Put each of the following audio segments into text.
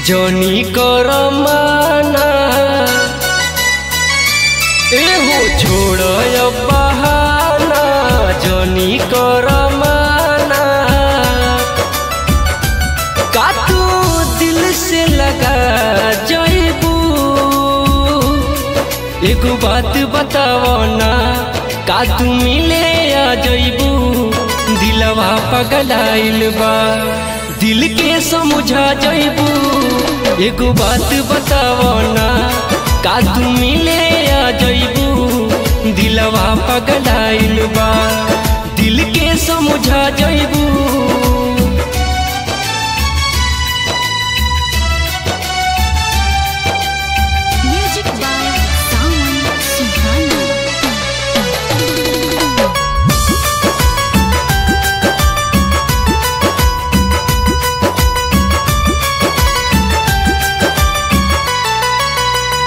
जनी कर माना एहो छोड़ बहाना, जनी कर माना का तू दिल से लगा जइबू। एगो बात बताओ ना, का तू मिले आ जइबू। दिलवा पगलाइल बा, दिल के समझा जइबू। एगो बात बताओ ना, का तू मिले आ जइबू। दिलवा पगलाइल बा, दिल के समझा जइबू।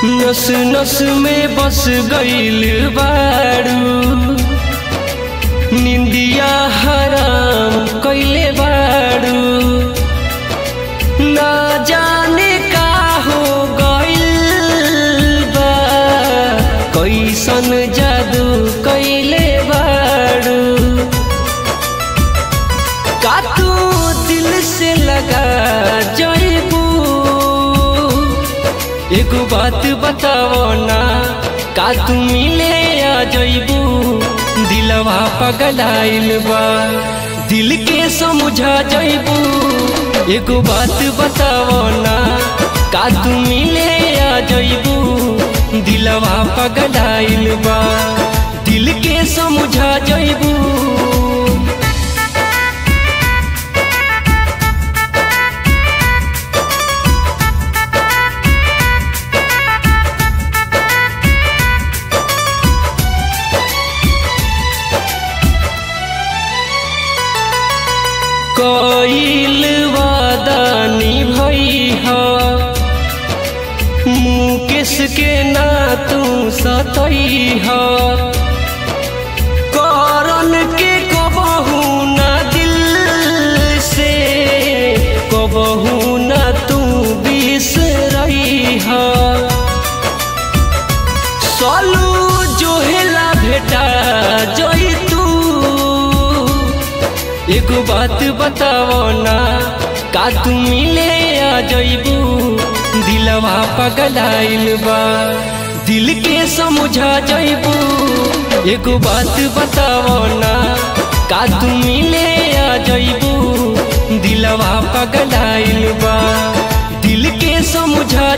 नस नस में बस गइल बारू, निंदिया हराम कइले बारू। ना जाने का हो गइल बा, कैसन जादू कइले बारू। का तू दिल से लगा जइबू। एगो बात बताओ ना, का तू मिले आ जइबू। दिलवा पगलाइल बा, दिल के समझा जइबू। एगो बात बताओ ना, का तू मिले आ जइबू। दिलवा पगलाइल बा, दिल के समझा जइबू। कइल वादा निभइहा, मुकेश के ना तू सतइहा। करन के कबहू ना दिल से, कबहू ना तू बिसरइहा। सालू जोहेला भेटा जई तू। एगो बात बताओ ना, का तू मिले आ जइबू। दिलवा पगलाइल बा, दिल के समझा जइबू। एगो बात बताओ ना, का तू मिले आ जइबू। दिलवा पगलाइल बा, दिल के समझा